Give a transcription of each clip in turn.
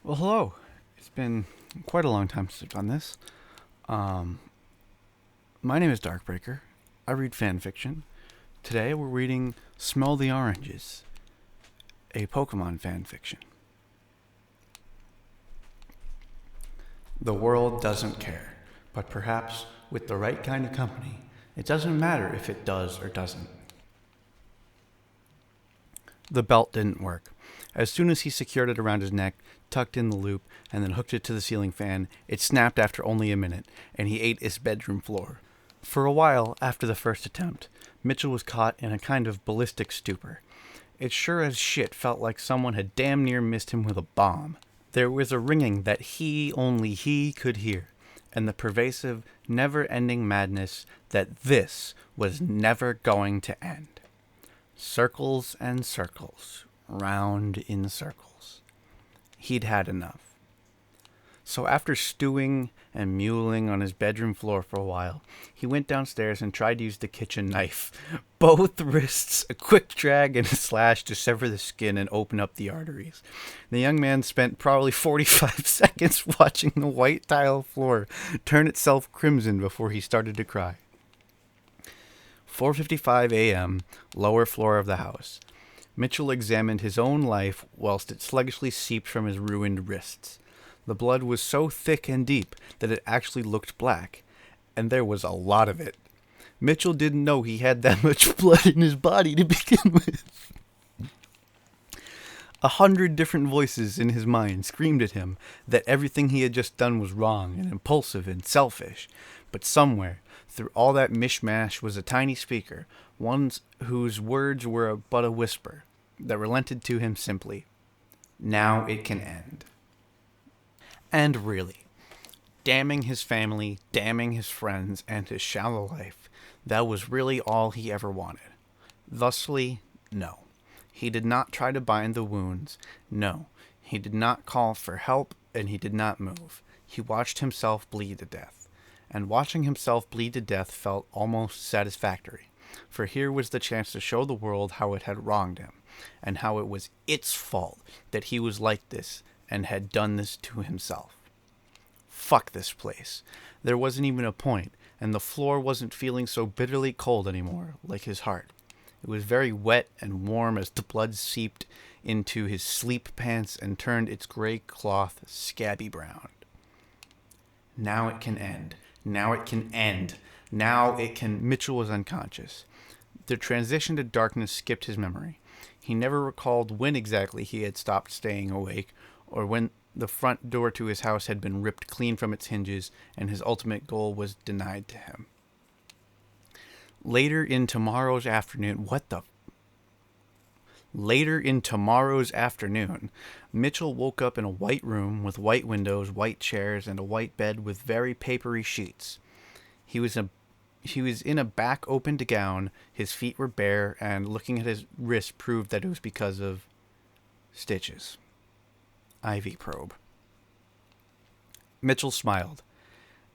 Well, hello. It's been quite a long time since I've done this. Um, my name is Darkbreaker. I read fan fiction. Today we're reading Smell the Oranges, a Pokemon fan fiction. The world doesn't care, but perhaps with the right kind of company, it doesn't matter if it does or doesn't. The belt didn't work. As soon as he secured it around his neck, tucked in the loop, and then hooked it to the ceiling fan, it snapped after only a minute, and he ate his bedroom floor. For a while after the first attempt, Mitchell was caught in a kind of ballistic stupor. It sure as shit felt like someone had damn near missed him with a bomb. There was a ringing that only he could hear, and the pervasive, never-ending madness that this was never going to end. Circles and circles, round in circles. He'd had enough. So after stewing and muling on his bedroom floor for a while, he went downstairs and tried to use the kitchen knife. Both wrists, a quick drag and a slash to sever the skin and open up the arteries. The young man spent probably 45 seconds watching the white tile floor turn itself crimson before he started to cry. 4:55 a.m., lower floor of the house. Mitchell examined his own life whilst it sluggishly seeped from his ruined wrists. The blood was so thick and deep that it actually looked black, and there was a lot of it. Mitchell didn't know he had that much blood in his body to begin with. 100 different voices in his mind screamed at him that everything he had just done was wrong and impulsive and selfish. But somewhere, through all that mishmash, was a tiny speaker, one whose words were but a whisper, that relented to him simply. Now it can end. And really, damning his family, damning his friends, and his shallow life, that was really all he ever wanted. Thusly, no. He did not try to bind the wounds. No, he did not call for help, and he did not move. He watched himself bleed to death. And watching himself bleed to death felt almost satisfactory, for here was the chance to show the world how it had wronged him, and how it was its fault that he was like this and had done this to himself. Fuck this place. There wasn't even a point, and the floor wasn't feeling so bitterly cold anymore, like his heart. It was very wet and warm as the blood seeped into his sleep pants and turned its gray cloth scabby brown. Now it can end. Now it can end. Now it can... Mitchell was unconscious. The transition to darkness skipped his memory. He never recalled when exactly he had stopped staying awake, or when the front door to his house had been ripped clean from its hinges and his ultimate goal was denied to him. Later in tomorrow's afternoon, Mitchell woke up in a white room with white windows, white chairs, and a white bed with very papery sheets. He was in a back opened gown, his feet were bare, and looking at his wrist proved that it was because of stitches. IV probe. Mitchell smiled.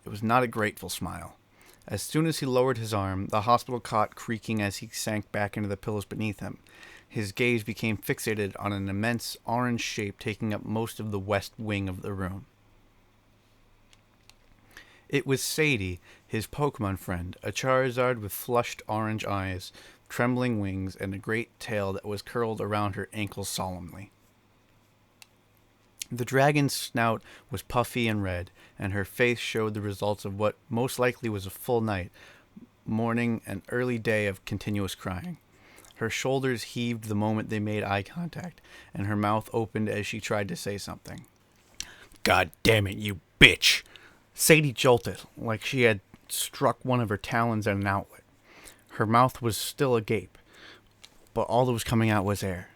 It was not a grateful smile. As soon as he lowered his arm, the hospital cot creaking as he sank back into the pillows beneath him. His gaze became fixated on an immense orange shape taking up most of the west wing of the room. It was Sadie, his Pokémon friend, a Charizard with flushed orange eyes, trembling wings, and a great tail that was curled around her ankles solemnly. The dragon's snout was puffy and red, and her face showed the results of what most likely was a full night, morning, and early day of continuous crying. Her shoulders heaved the moment they made eye contact, and her mouth opened as she tried to say something. God damn it, you bitch! Sadie jolted, like she had struck one of her talons at an outlet. Her mouth was still agape, but all that was coming out was air.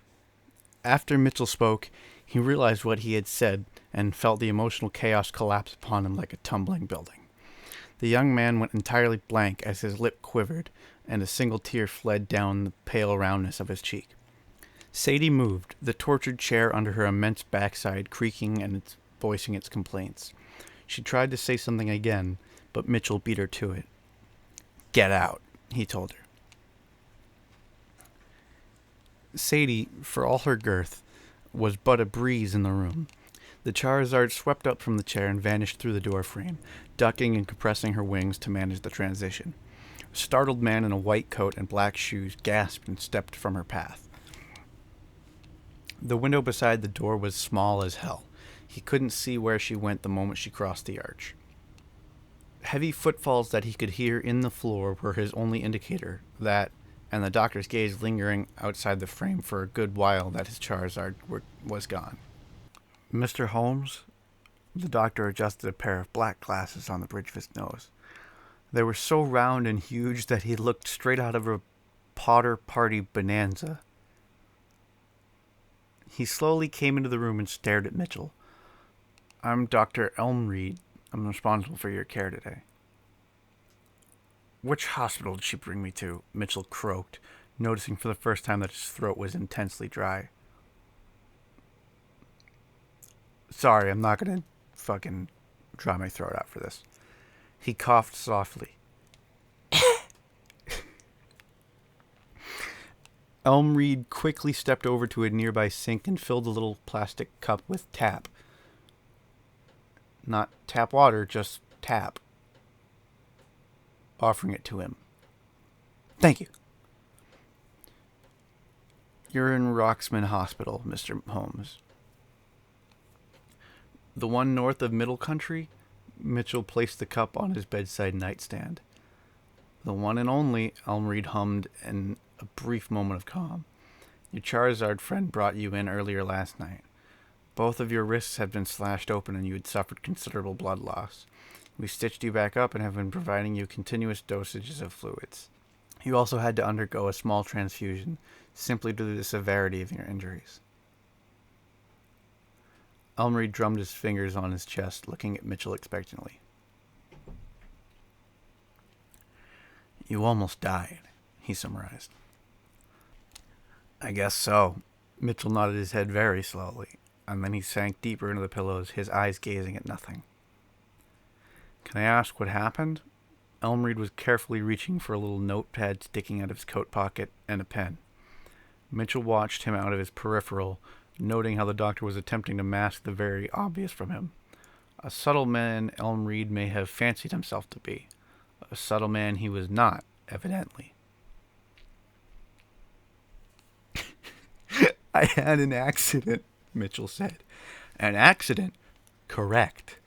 After Mitchell spoke, he realized what he had said and felt the emotional chaos collapse upon him like a tumbling building. The young man went entirely blank as his lip quivered and a single tear fled down the pale roundness of his cheek. Sadie moved, the tortured chair under her immense backside creaking and voicing its complaints. She tried to say something again, but Mitchell beat her to it. Get out, he told her. Sadie, for all her girth, was but a breeze in the room. The Charizard swept up from the chair and vanished through the door frame, ducking and compressing her wings to manage the transition. A startled man in a white coat and black shoes gasped and stepped from her path. The window beside the door was small as hell. He couldn't see where she went the moment she crossed the arch. Heavy footfalls that he could hear in the floor were his only indicator that, and the doctor's gaze lingering outside the frame for a good while, that his Charizard was gone. Mr. Holmes? The doctor adjusted a pair of black glasses on the bridge of his nose. They were so round and huge that he looked straight out of a Potter Party bonanza. He slowly came into the room and stared at Mitchell. I'm Dr. Elmreed. I'm responsible for your care today. Which hospital did she bring me to? Mitchell croaked, noticing for the first time that his throat was intensely dry. Sorry, I'm not gonna fucking dry my throat out for this. He coughed softly. Elmreed quickly stepped over to a nearby sink and filled a little plastic cup with tap. Not tap water, just tap. Offering it to him. Thank you. You're in Roxman Hospital, Mr. Holmes. The one north of Middle Country? Mitchell placed the cup on his bedside nightstand. The one and only, Elmreed hummed in a brief moment of calm. Your Charizard friend brought you in earlier last night. Both of your wrists had been slashed open and you had suffered considerable blood loss. We stitched you back up and have been providing you continuous dosages of fluids. You also had to undergo a small transfusion, simply due to the severity of your injuries. Elmreed drummed his fingers on his chest, looking at Mitchell expectantly. You almost died, he summarized. I guess so. Mitchell nodded his head very slowly, and then he sank deeper into the pillows, his eyes gazing at nothing. Can I ask what happened? Elmreed was carefully reaching for a little notepad sticking out of his coat pocket and a pen. Mitchell watched him out of his peripheral, noting how the doctor was attempting to mask the very obvious from him. A subtle man Elmreed may have fancied himself to be. A subtle man he was not, evidently. I had an accident, Mitchell said. An accident? Correct.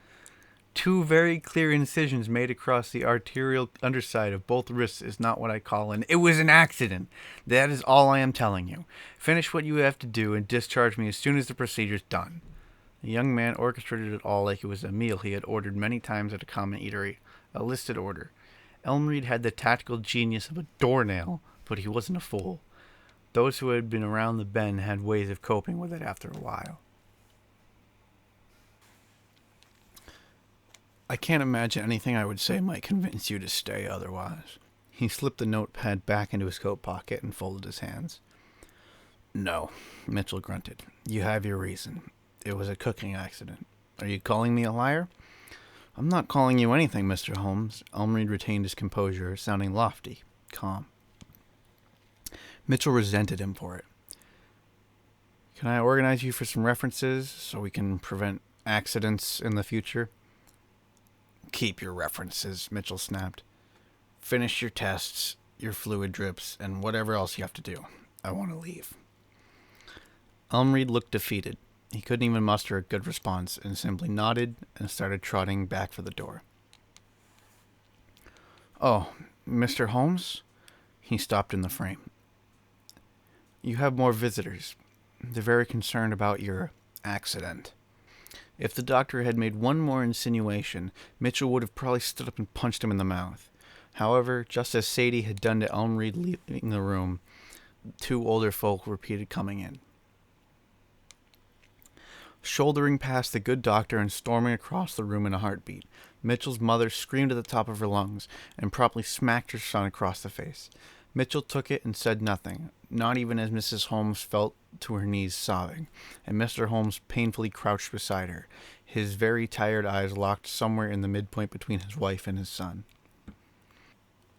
2 very clear incisions made across the arterial underside of both wrists is not what I call it was an accident. That is all I am telling you. Finish what you have to do and discharge me as soon as the procedure's done. The young man orchestrated it all like it was a meal he had ordered many times at a common eatery, a listed order. Elmreed had the tactical genius of a doornail, but he wasn't a fool. Those who had been around the bend had ways of coping with it after a while. I can't imagine anything I would say might convince you to stay otherwise. He slipped the notepad back into his coat pocket and folded his hands. No, Mitchell grunted. You have your reason. It was a cooking accident. Are you calling me a liar? I'm not calling you anything, Mr. Holmes. Elmreed retained his composure, sounding lofty, calm. Mitchell resented him for it. Can I organize you for some references so we can prevent accidents in the future? Keep your references, Mitchell snapped. Finish your tests, your fluid drips, and whatever else you have to do. I want to leave. Elmreed looked defeated. He couldn't even muster a good response and simply nodded and started trotting back for the door. Oh, Mr. Holmes? He stopped in the frame. You have more visitors. They're very concerned about your accident. If the doctor had made one more insinuation, Mitchell would have probably stood up and punched him in the mouth. However, just as Sadie had done to Elmreed leaving the room, 2 older folk repeated coming in. Shouldering past the good doctor and storming across the room in a heartbeat, Mitchell's mother screamed at the top of her lungs and promptly smacked her son across the face. Mitchell took it and said nothing, not even as Mrs. Holmes fell to her knees sobbing, and Mr. Holmes painfully crouched beside her, his very tired eyes locked somewhere in the midpoint between his wife and his son.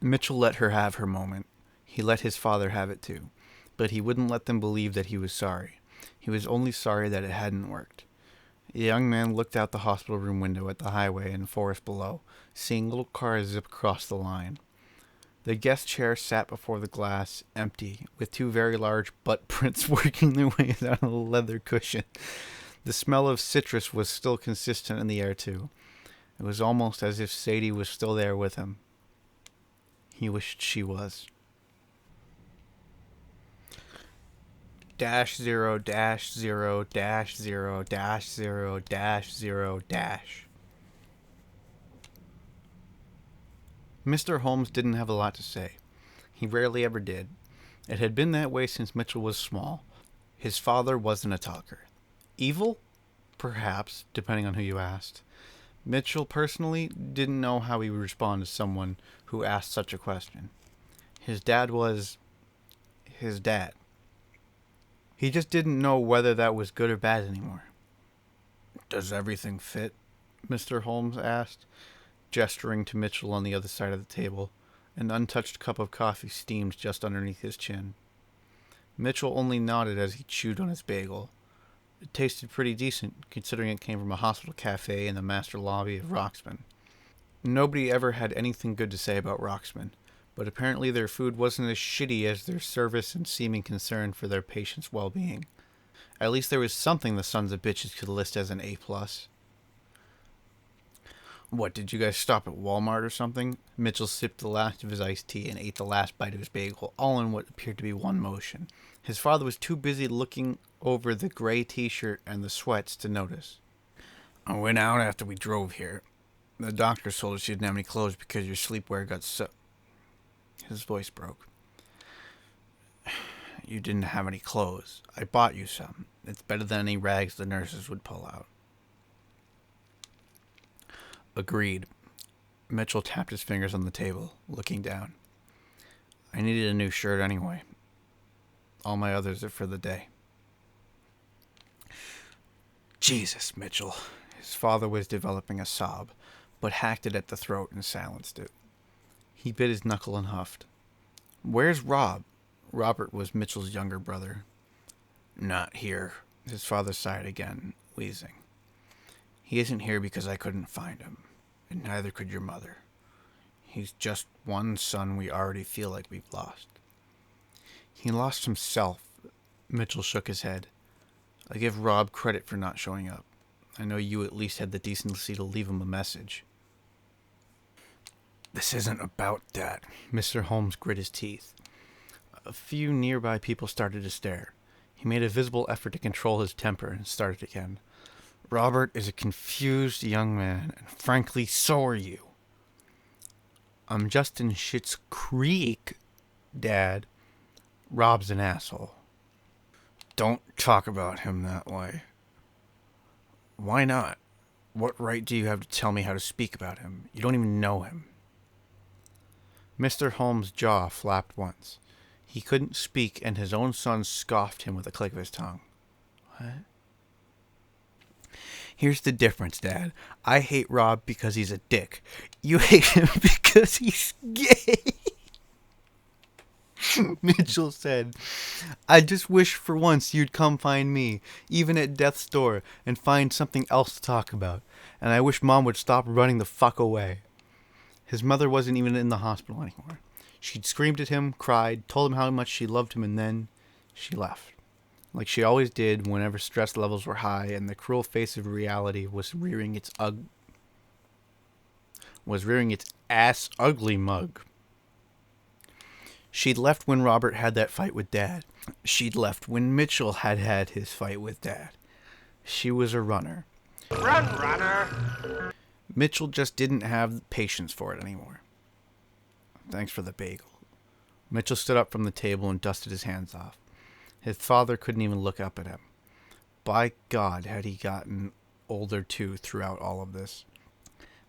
Mitchell let her have her moment. He let his father have it too, but he wouldn't let them believe that he was sorry. He was only sorry that it hadn't worked. The young man looked out the hospital room window at the highway and forest below, seeing little cars zip across the line. The guest chair sat before the glass, empty, with two very large butt prints working their way down a leather cushion. The smell of citrus was still consistent in the air, too. It was almost as if Sadie was still there with him. He wished she was. Dash 0 dash 0 dash 0 dash 0 dash 0 dash. Mr. Holmes didn't have a lot to say. He rarely ever did. It had been that way since Mitchell was small. His father wasn't a talker. Evil? Perhaps, depending on who you asked. Mitchell personally didn't know how he would respond to someone who asked such a question. His dad was his dad. He just didn't know whether that was good or bad anymore. "Does everything fit?" Mr. Holmes asked, gesturing to Mitchell on the other side of the table. An untouched cup of coffee steamed just underneath his chin. Mitchell only nodded as he chewed on his bagel. It tasted pretty decent, considering it came from a hospital cafe in the master lobby of Roxman. Nobody ever had anything good to say about Roxman, but apparently their food wasn't as shitty as their service and seeming concern for their patients' well-being. At least there was something the sons of bitches could list as an A+. "What, did you guys stop at Walmart or something?" Mitchell sipped the last of his iced tea and ate the last bite of his bagel, all in what appeared to be one motion. His father was too busy looking over the gray t-shirt and the sweats to notice. "I went out after we drove here. The doctor told us you didn't have any clothes because your sleepwear got so..." His voice broke. "You didn't have any clothes. I bought you some. It's better than any rags the nurses would pull out." Agreed. Mitchell tapped his fingers on the table, looking down. "I needed a new shirt anyway. All my others are for the day." "Jesus, Mitchell." His father was developing a sob, but hacked it at the throat and silenced it. He bit his knuckle and huffed. "Where's Rob?" Robert was Mitchell's younger brother. "Not here." His father sighed again, wheezing. "He isn't here because I couldn't find him, and neither could your mother. He's just one son we already feel like we've lost." "He lost himself." Mitchell shook his head. "I give Rob credit for not showing up. I know you at least had the decency to leave him a message." "This isn't about that." Mr. Holmes grit his teeth. A few nearby people started to stare. He made a visible effort to control his temper and started again. "Robert is a confused young man, and frankly, so are you." "I'm just in Schitt's Creek, Dad. Rob's an asshole." "Don't talk about him that way." "Why not? What right do you have to tell me how to speak about him? You don't even know him." Mr. Holmes' jaw flapped once. He couldn't speak, and his own son scoffed him with a click of his tongue. "What?" "Here's the difference, Dad. I hate Rob because he's a dick. You hate him because he's gay." Mitchell said, "I just wish for once you'd come find me, even at death's door, and find something else to talk about. And I wish Mom would stop running the fuck away." His mother wasn't even in the hospital anymore. She'd screamed at him, cried, told him how much she loved him, and then she left. Like she always did whenever stress levels were high and the cruel face of reality was rearing its ass ugly mug. She'd left when Robert had that fight with Dad. She'd left when Mitchell had had his fight with Dad. She was a runner. Run, runner! Mitchell just didn't have patience for it anymore. "Thanks for the bagel." Mitchell stood up from the table and dusted his hands off. His father couldn't even look up at him. By God, had he gotten older too throughout all of this.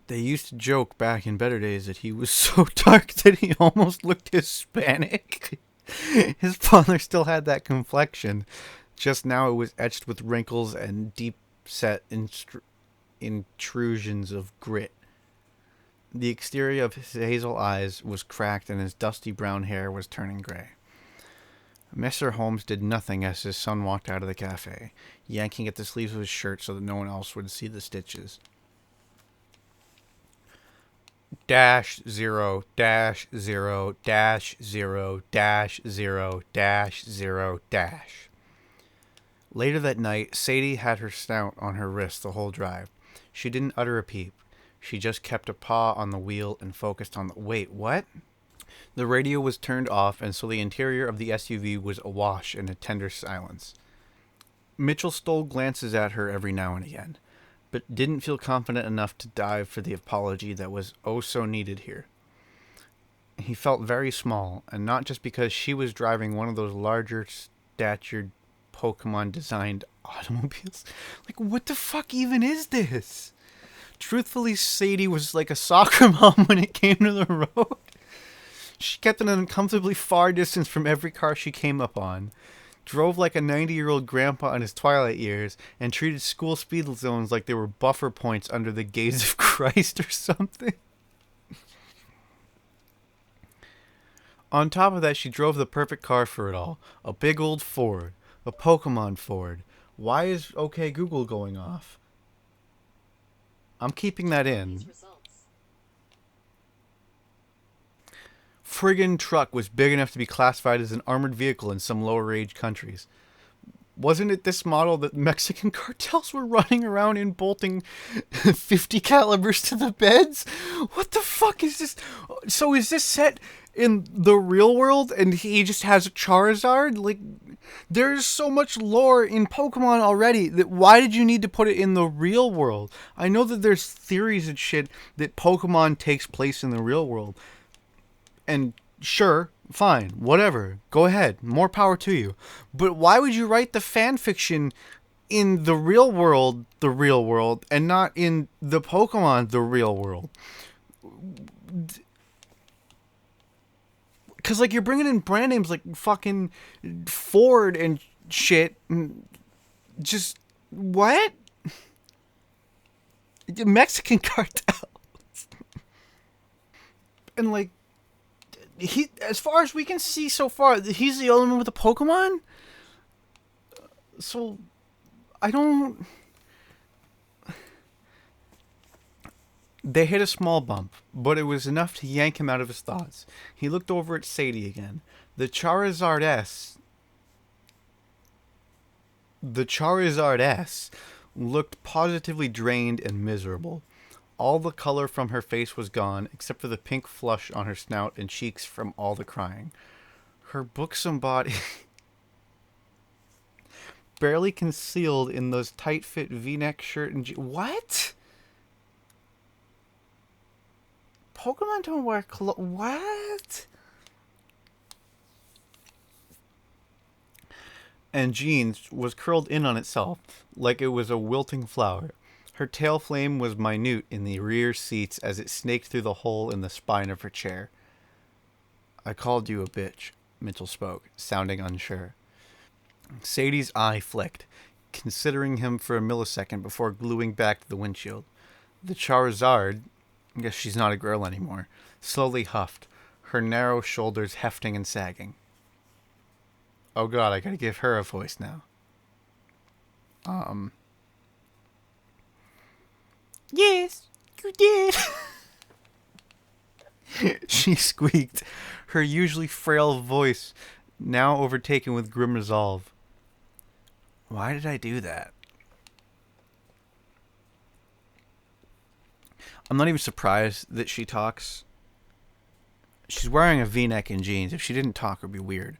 They used to joke back in better days that he was so dark that he almost looked Hispanic. His father still had that complexion. Just now it was etched with wrinkles and deep-set intrusions of grit. The exterior of his hazel eyes was cracked and his dusty brown hair was turning gray. Mr. Holmes did nothing as his son walked out of the cafe, yanking at the sleeves of his shirt so that no one else would see the stitches. -0, -0, -0, -0, -0. Later that night, Sadie had her snout on her wrist the whole drive. She didn't utter a peep. She just kept a paw on the wheel and focused on the... Wait, what? The radio was turned off, and so the interior of the SUV was awash in a tender silence. Mitchell stole glances at her every now and again, but didn't feel confident enough to dive for the apology that was oh so needed here. He felt very small, and not just because she was driving one of those larger statured Pokemon designed automobiles. Like, what the fuck even is this? Truthfully, Sadie was like a soccer mom when it came to the road. She kept an uncomfortably far distance from every car she came up on, drove like a 90-year-old grandpa in his twilight years, and treated school speed zones like they were buffer points under the gaze of Christ or something. On top of that, she drove the perfect car for it all. A big old Ford. A Pokemon Ford. Why is OK Google going off? I'm keeping that in. Friggin' truck was big enough to be classified as an armored vehicle in some lower age countries. Wasn't it this model that Mexican cartels were running around in bolting 50 calibers to the beds? What the fuck is this? So is this set in the real world and he just has a Charizard? Like, there's so much lore in Pokemon already that why did you need to put it in the real world? I know that there's theories and shit that Pokemon takes place in the real world. And sure, fine, whatever, go ahead, more power to you. But why would you write the fan fiction in the real world, and not in the Pokemon, the real world? Because, like, you're bringing in brand names like fucking Ford and shit. Just, what? Mexican cartels. And, like, he, as far as we can see so far, he's the only one with a Pokemon. So, I don't... They hit a small bump, but it was enough to yank him out of his thoughts. He looked over at Sadie again. The Charizard S looked positively drained and miserable. All the color from her face was gone, except for the pink flush on her snout and cheeks from all the crying. Her buxom body, barely concealed in those tight-fit V-neck shirt and what? Pokemon don't wear clothes. What? And jeans was curled in on itself, like it was a wilting flower. Her tail flame was minute in the rear seats as it snaked through the hole in the spine of her chair. I called you a bitch, Mitchell spoke, sounding unsure. Sadie's eye flicked, considering him for a millisecond before gluing back to the windshield. The Charizard, I guess she's not a girl anymore, slowly huffed, her narrow shoulders hefting and sagging. Oh god, I gotta give her a voice now. Yes, you did. She squeaked, her usually frail voice now overtaken with grim resolve. Why did I do that? I'm not even surprised that she talks. She's wearing a V-neck and jeans. If she didn't talk, it would be weird.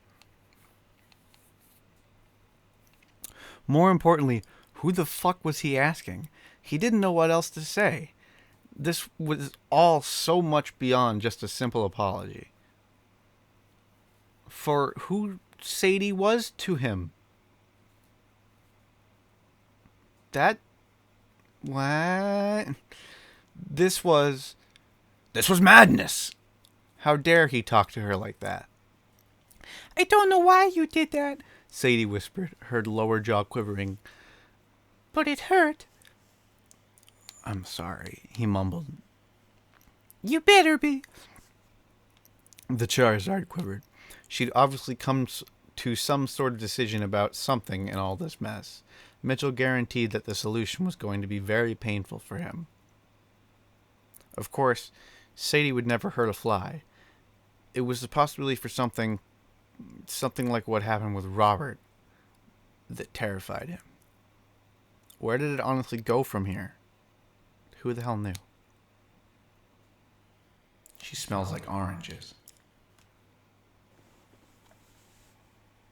More importantly, who the fuck was he asking? He didn't know what else to say. This was all so much beyond just a simple apology. For who Sadie was to him. That... What? This was madness. How dare he talk to her like that? I don't know why you did that, Sadie whispered, her lower jaw quivering. But it hurt. I'm sorry, he mumbled. You better be. The Charizard quivered. She'd obviously come to some sort of decision about something in all this mess. Mitchell guaranteed that the solution was going to be very painful for him. Of course, Sadie would never hurt a fly. It was the possibility for something like what happened with Robert that terrified him. Where did it honestly go from here? Who the hell knew? She smells like oranges.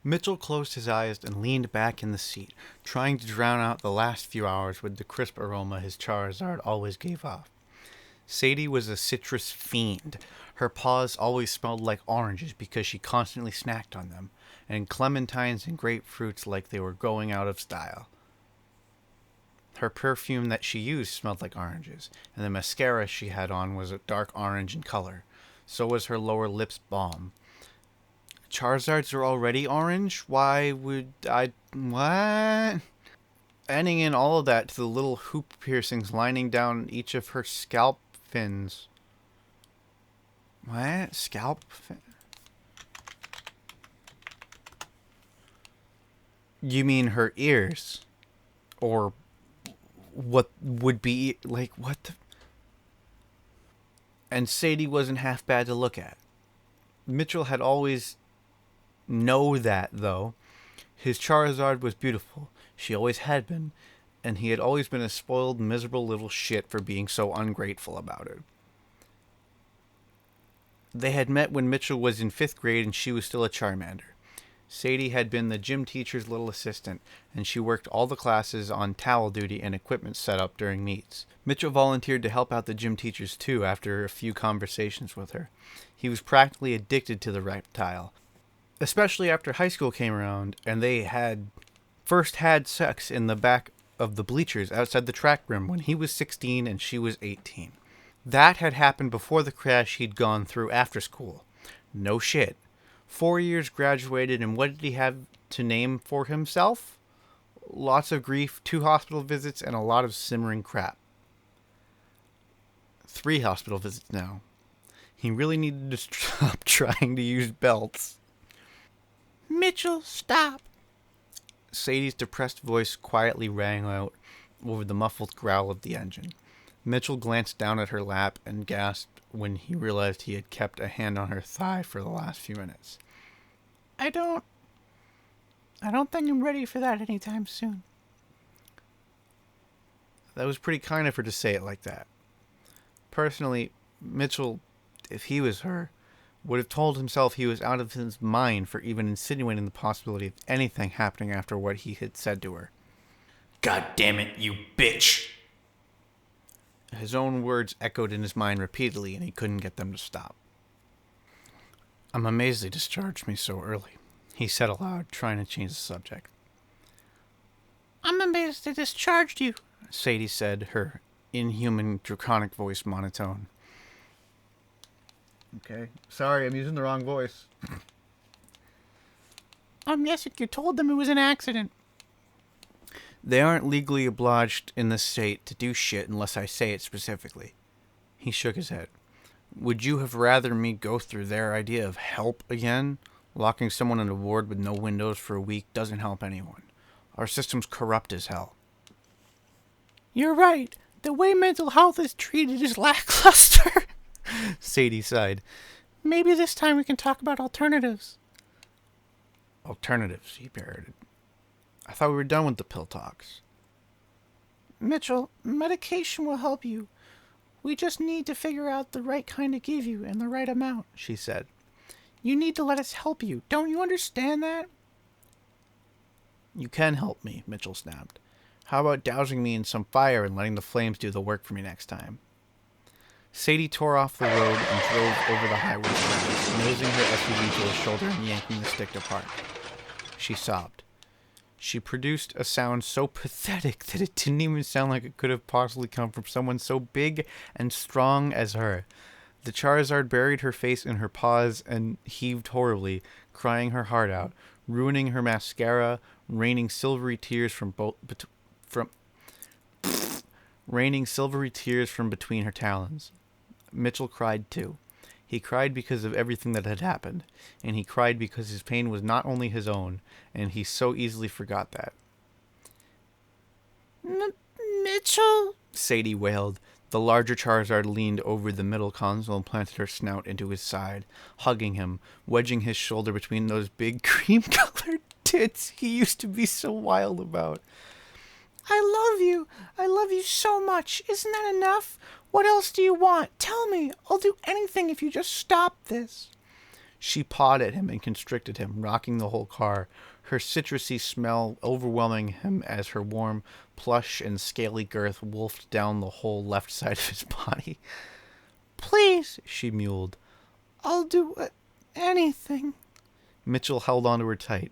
Mitchell closed his eyes and leaned back in the seat, trying to drown out the last few hours with the crisp aroma his Charizard always gave off. Sadie was a citrus fiend. Her paws always smelled like oranges because she constantly snacked on them, and clementines and grapefruits like they were going out of style. Her perfume that she used smelled like oranges, and the mascara she had on was a dark orange in color. So was her lower lips balm. Charizards are already orange? Why would I... What? Adding in all of that to the little hoop piercings lining down each of her scalp fins. What? Scalp fin? You mean her ears? Or what would be... Like, what the... And Sadie wasn't half bad to look at. Mitchell had always... know that, though. His Charizard was beautiful. She always had been. And he had always been a spoiled, miserable little shit for being so ungrateful about it. They had met when Mitchell was in 5th grade and she was still a Charmander. Sadie had been the gym teacher's little assistant, and she worked all the classes on towel duty and equipment setup during meets. Mitchell volunteered to help out the gym teachers too after a few conversations with her. He was practically addicted to the reptile, especially after high school came around and they had first had sex in the back of the bleachers outside the track room when he was 16 and she was 18. That had happened before the crash he'd gone through after school. No shit. 4 years graduated, and what did he have to name for himself? Lots of grief, 2 hospital visits, and a lot of simmering crap. 3 hospital visits now. He really needed to stop trying to use belts. Mitchell, stop! Sadie's depressed voice quietly rang out over the muffled growl of the engine. Mitchell glanced down at her lap and gasped when he realized he had kept a hand on her thigh for the last few minutes. I don't think I'm ready for that anytime soon. That was pretty kind of her to say it like that. Personally, Mitchell, if he was her, would have told himself he was out of his mind for even insinuating the possibility of anything happening after what he had said to her. God damn it, you bitch! His own words echoed in his mind repeatedly, and he couldn't get them to stop. I'm amazed they discharged me so early, he said aloud, trying to change the subject. I'm amazed they discharged you, Sadie said, her inhuman, draconic voice monotone. Okay, sorry, I'm using the wrong voice. Yes, you told them it was an accident. They aren't legally obliged in this state to do shit unless I say it specifically. He shook his head. Would you have rather me go through their idea of help again? Locking someone in a ward with no windows for a week doesn't help anyone. Our system's corrupt as hell. You're right. The way mental health is treated is lackluster. Sadie sighed. Maybe this time we can talk about alternatives. Alternatives, he parroted. I thought we were done with the pill talks. Mitchell, medication will help you. We just need to figure out the right kind to give you and the right amount, she said. You need to let us help you. Don't you understand that? You can help me, Mitchell snapped. How about dousing me in some fire and letting the flames do the work for me next time? Sadie tore off the road and drove over the highway slowly, nosing her SUV to her shoulder and yanking the stick apart. She sobbed. She produced a sound so pathetic that it didn't even sound like it could have possibly come from someone so big and strong as her. The Charizard buried her face in her paws and heaved horribly, crying her heart out, ruining her mascara, raining silvery tears from raining silvery tears from between her talons. Mitchell cried too. He cried because of everything that had happened, and he cried because his pain was not only his own, and he so easily forgot that. Mitchell? Sadie wailed. The larger Charizard leaned over the middle console and planted her snout into his side, hugging him, wedging his shoulder between those big cream-colored tits he used to be so wild about. I love you. I love you so much. Isn't that enough? What else do you want? Tell me. I'll do anything if you just stop this. She pawed at him and constricted him, rocking the whole car, her citrusy smell overwhelming him as her warm, plush, and scaly girth wolfed down the whole left side of his body. Please, she mewed. I'll do anything. Mitchell held onto her tight.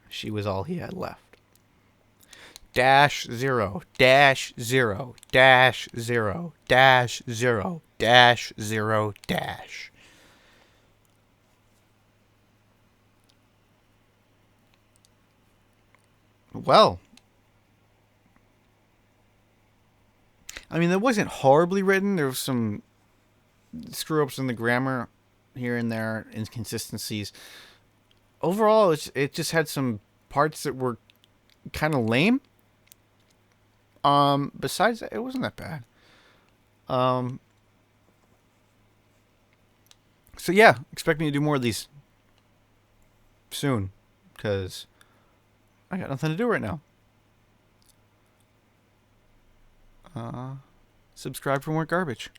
She was all he had left. -0, -0, -0, -0, -0, -. Well, I mean, that wasn't horribly written. There was some screw-ups in the grammar here and there, inconsistencies. Overall, it just had some parts that were kind of lame. Besides that, it wasn't that bad. So yeah, expect me to do more of these soon, because I got nothing to do right now. Subscribe for more garbage.